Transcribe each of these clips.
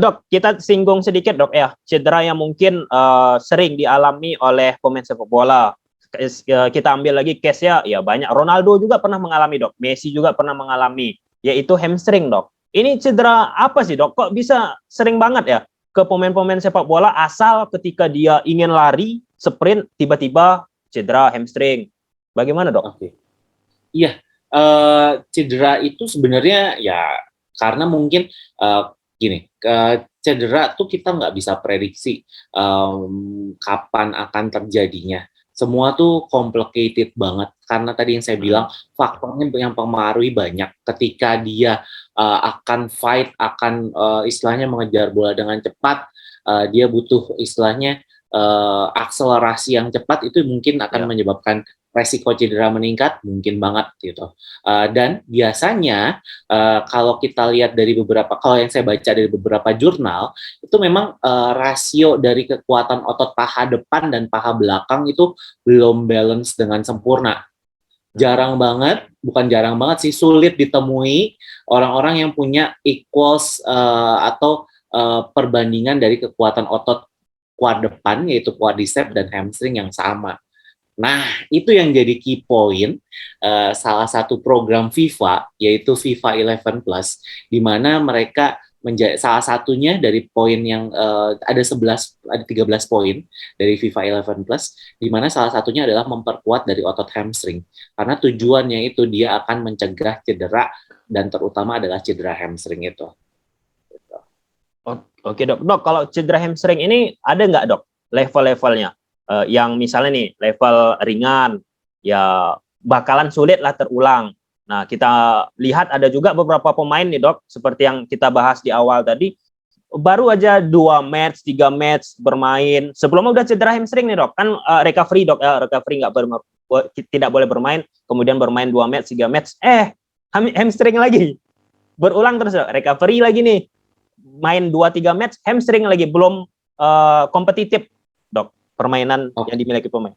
Dok, kita singgung sedikit dok ya, cedera yang mungkin sering dialami oleh pemain sepak bola. Kita ambil lagi case ya banyak. Ronaldo juga pernah mengalami dok, Messi juga pernah mengalami, yaitu hamstring dok. Ini cedera apa sih dok? Kok bisa sering banget ya ke pemain-pemain sepak bola asal ketika dia ingin lari, sprint, tiba-tiba cedera hamstring. Bagaimana dok? Oke. Iya, cedera itu sebenarnya ya karena mungkin gini, cedera tuh kita nggak bisa prediksi kapan akan terjadinya. Semua tuh complicated banget karena tadi yang saya bilang faktornya yang mempengaruhi banyak. Ketika dia akan fight, akan istilahnya mengejar bola dengan cepat, dia butuh istilahnya akselerasi yang cepat, itu mungkin akan menyebabkan resiko cedera meningkat, mungkin banget gitu. Dan biasanya kalau kita lihat dari kalau yang saya baca dari beberapa jurnal, itu memang rasio dari kekuatan otot paha depan dan paha belakang itu belum balance dengan sempurna. Jarang banget, bukan jarang banget sih, sulit ditemui orang-orang yang punya equals atau perbandingan dari kekuatan otot quad depan, yaitu quadricep dan hamstring yang sama. Nah, itu yang jadi key point salah satu program FIFA, yaitu FIFA 11 Plus, di mana mereka salah satunya dari poin yang ada 13 poin dari FIFA 11 Plus, di mana salah satunya adalah memperkuat dari otot hamstring. Karena tujuannya itu dia akan mencegah cedera, dan terutama adalah cedera hamstring itu. Oke dok, kalau cedera hamstring ini ada nggak dok level-levelnya? Yang misalnya nih level ringan ya bakalan sulit lah terulang. Nah kita lihat ada juga beberapa pemain nih dok, seperti yang kita bahas di awal tadi, baru aja 2 match, 3 match bermain sebelumnya udah cedera hamstring nih dok. Kan recovery dok ya, recovery tidak boleh bermain, kemudian bermain 2 match, 3 match, hamstring lagi, berulang terus dok. Recovery lagi nih, main 2-3 match, hamstring lagi, belum kompetitif dok permainan yang dimiliki pemain.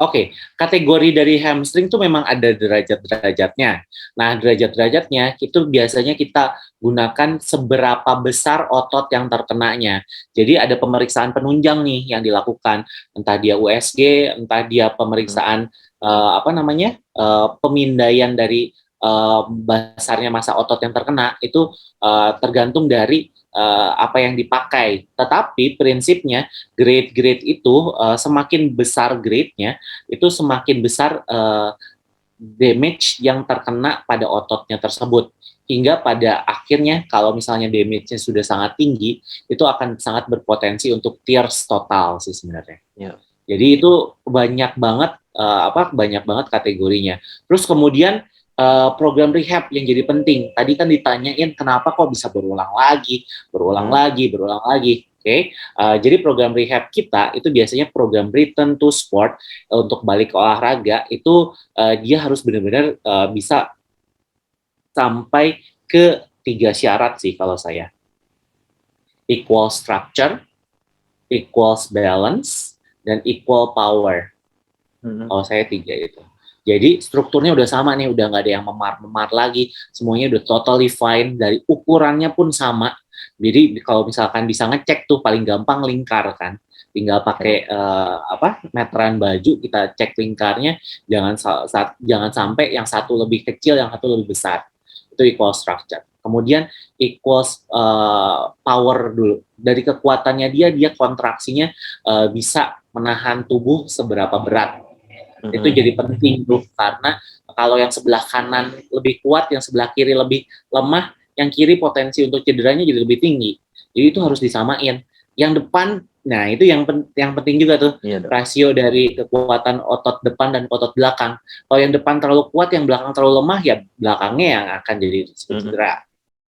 Oke, kategori dari hamstring itu memang ada derajat-derajatnya. Nah, derajat-derajatnya itu biasanya kita gunakan seberapa besar otot yang terkenanya. Jadi ada pemeriksaan penunjang nih yang dilakukan, entah dia USG, entah dia pemeriksaan pemindaian dari besarnya massa otot yang terkena, itu tergantung dari apa yang dipakai. Tetapi prinsipnya grade-grade itu semakin besar grade-nya, itu semakin besar damage yang terkena pada ototnya tersebut. Hingga pada akhirnya kalau misalnya damage-nya sudah sangat tinggi, itu akan sangat berpotensi untuk tears total sih sebenarnya. Jadi itu banyak banget kategorinya. Terus kemudian program rehab yang jadi penting. Tadi kan ditanyain kenapa kok bisa berulang lagi. Oke. Jadi program rehab kita itu biasanya program return to sport, untuk balik ke olahraga itu dia harus benar-benar bisa sampai ke 3 syarat sih kalau saya. Equal structure, equals balance, dan equal power. Kalau saya 3 itu. Jadi strukturnya udah sama nih, udah nggak ada yang memar-memar lagi, semuanya udah totally fine, dari ukurannya pun sama. Jadi kalau misalkan bisa ngecek tuh paling gampang lingkar kan, tinggal pakai meteran baju, kita cek lingkarnya, jangan sampai yang satu lebih kecil, yang satu lebih besar. Itu equal structure. Kemudian equals power dulu. Dari kekuatannya dia kontraksinya bisa menahan tubuh seberapa berat. Itu jadi penting tuh, karena kalau yang sebelah kanan lebih kuat, yang sebelah kiri lebih lemah, yang kiri potensi untuk cederanya jadi lebih tinggi. Jadi itu harus disamain. Yang depan, nah itu yang penting juga tuh, rasio dari kekuatan otot depan dan otot belakang. Kalau yang depan terlalu kuat, yang belakang terlalu lemah, ya belakangnya yang akan jadi cedera.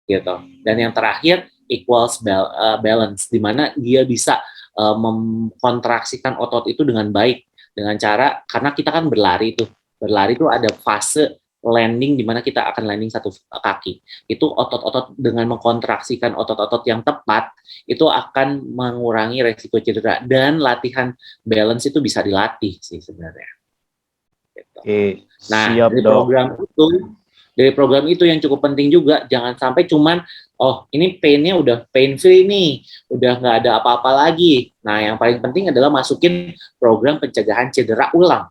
Gitu. Dan yang terakhir equals balance, di mana dia bisa mengkontraksikan otot itu dengan baik, dengan cara, karena kita kan berlari tuh ada fase landing di mana kita akan landing satu kaki. Itu otot-otot dengan mengkontraksikan otot-otot yang tepat itu akan mengurangi resiko cedera, dan latihan balance itu bisa dilatih sih sebenarnya. Gitu. Nah, dari program itu yang cukup penting juga, jangan sampai cuman oh ini pain-nya udah pain free nih, udah nggak ada apa-apa lagi. Nah, yang paling penting adalah masukin program pencegahan cedera ulang.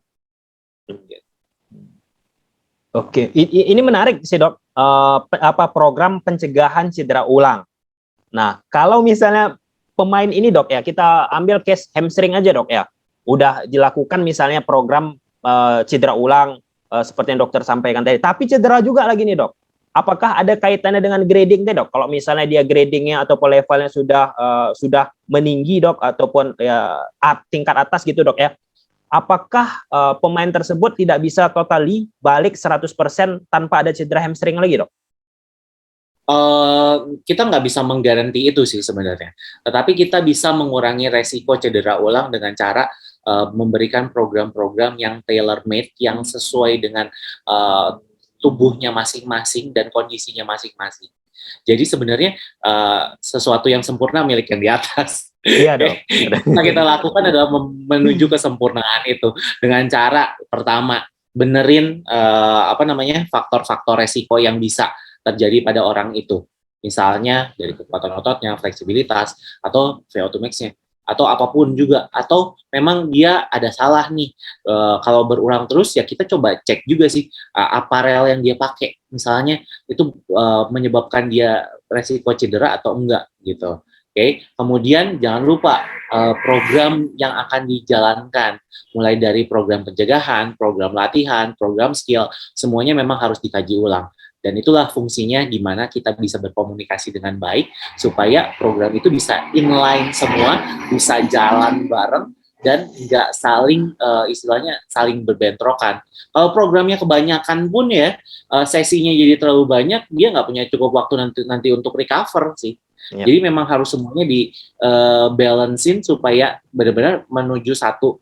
Oke, ini menarik sih dok. Apa program pencegahan cedera ulang? Nah, kalau misalnya pemain ini dok ya, kita ambil case hamstring aja dok ya. Udah dilakukan misalnya program cedera ulang seperti yang dokter sampaikan tadi. Tapi cedera juga lagi nih dok. Apakah ada kaitannya dengan grading deh dok? Kalau misalnya dia gradingnya ataupun levelnya sudah meninggi dok, ataupun ya tingkat atas gitu dok ya. Apakah pemain tersebut tidak bisa totally balik 100% tanpa ada cedera hamstring lagi dok? Kita nggak bisa menggaranti itu sih sebenarnya. Tetapi kita bisa mengurangi resiko cedera ulang dengan cara memberikan program-program yang tailor-made, yang sesuai dengan tubuhnya masing-masing dan kondisinya masing-masing. Jadi sebenarnya sesuatu yang sempurna milik yang di atas. Iya dok. Yang kita lakukan adalah menuju kesempurnaan itu dengan cara pertama benerin faktor-faktor resiko yang bisa terjadi pada orang itu. Misalnya dari kekuatan ototnya, fleksibilitas, atau VO2 max-nya, atau apapun juga. Atau memang dia ada salah nih. Kalau berulang terus ya kita coba cek juga sih aparel yang dia pakai. Misalnya itu menyebabkan dia resiko cedera atau enggak gitu. Oke, kemudian jangan lupa program yang akan dijalankan, mulai dari program pencegahan, program latihan, program skill, semuanya memang harus dikaji ulang. Dan itulah fungsinya di mana kita bisa berkomunikasi dengan baik, supaya program itu bisa inline semua, bisa jalan bareng, dan nggak saling, istilahnya saling berbentrokan. Kalau programnya kebanyakan pun ya, sesinya jadi terlalu banyak, dia nggak punya cukup waktu nanti untuk recover sih. Yep. Jadi memang harus semuanya di balancein supaya benar-benar menuju satu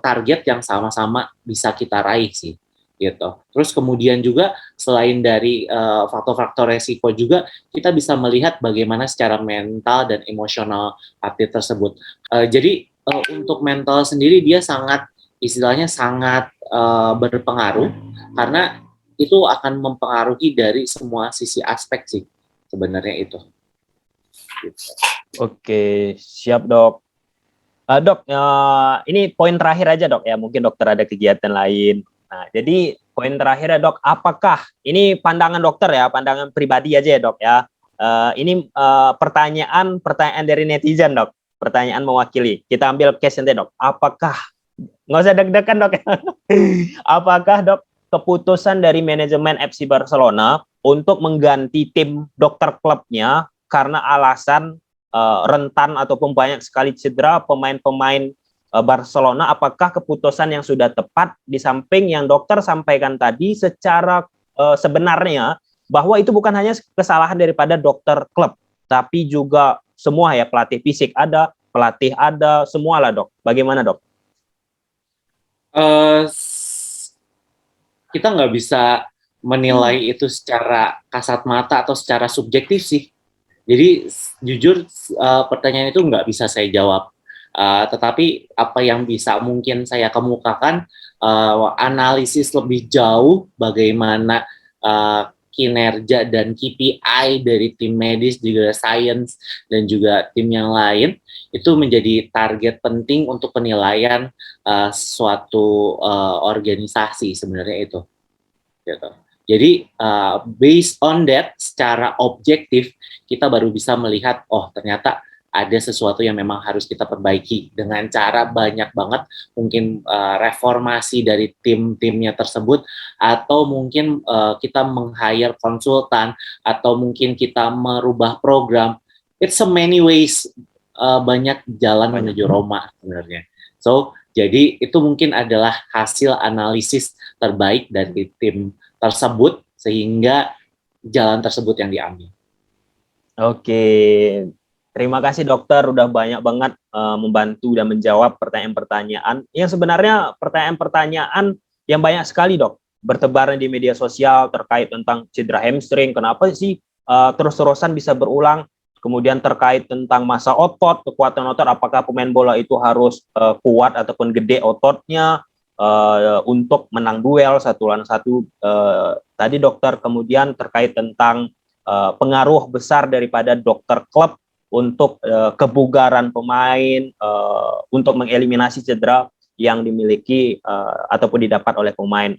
target yang sama-sama bisa kita raih sih, gitu. Terus kemudian juga selain dari faktor-faktor resiko juga kita bisa melihat bagaimana secara mental dan emosional atlet tersebut. Jadi untuk mental sendiri dia istilahnya sangat berpengaruh, karena itu akan mempengaruhi dari semua sisi aspek sih sebenarnya itu. Oke, siap dok. Dok, ini poin terakhir aja dok ya, mungkin dokter ada kegiatan lain. Nah, jadi poin terakhir ya dok, apakah ini pandangan dokter ya, pandangan pribadi aja ya dok ya. Ini pertanyaan dari netizen dok, pertanyaan mewakili. Kita ambil case nanti dok. Apakah, nggak usah deg-degan dok ya. Apakah dok keputusan dari manajemen FC Barcelona untuk mengganti tim dokter klubnya karena alasan rentan ataupun banyak sekali cedera pemain-pemain Barcelona, apakah keputusan yang sudah tepat, di samping yang dokter sampaikan tadi secara sebenarnya bahwa itu bukan hanya kesalahan daripada dokter klub, tapi juga semua ya, pelatih fisik ada, pelatih ada, semua lah dok. Bagaimana dok? Kita nggak bisa menilai itu secara kasat mata atau secara subjektif sih. Jadi jujur pertanyaan itu nggak bisa saya jawab. Tetapi apa yang bisa mungkin saya kemukakan, analisis lebih jauh bagaimana kinerja dan KPI dari tim medis, juga science, dan juga tim yang lain, itu menjadi target penting untuk penilaian suatu organisasi sebenarnya itu. Gitu. Jadi based on that, secara objektif kita baru bisa melihat, oh ternyata ada sesuatu yang memang harus kita perbaiki dengan cara banyak banget, mungkin reformasi dari tim-timnya tersebut, atau mungkin kita meng-hire konsultan, atau mungkin kita merubah program. It's so many ways, banyak jalan menuju Roma sebenarnya. So jadi itu mungkin adalah hasil analisis terbaik dari tim tersebut, sehingga jalan tersebut yang diambil. Oke, terima kasih dokter, udah banyak banget membantu dan menjawab pertanyaan-pertanyaan yang sebenarnya pertanyaan-pertanyaan yang banyak sekali dok, bertebaran di media sosial terkait tentang cedera hamstring, kenapa sih terus-terusan bisa berulang, kemudian terkait tentang massa otot, kekuatan otot, apakah pemain bola itu harus kuat ataupun gede ototnya untuk menang duel satu lawan satu. Tadi dokter kemudian terkait tentang pengaruh besar daripada dokter klub untuk kebugaran pemain, untuk mengeliminasi cedera yang dimiliki ataupun didapat oleh pemain.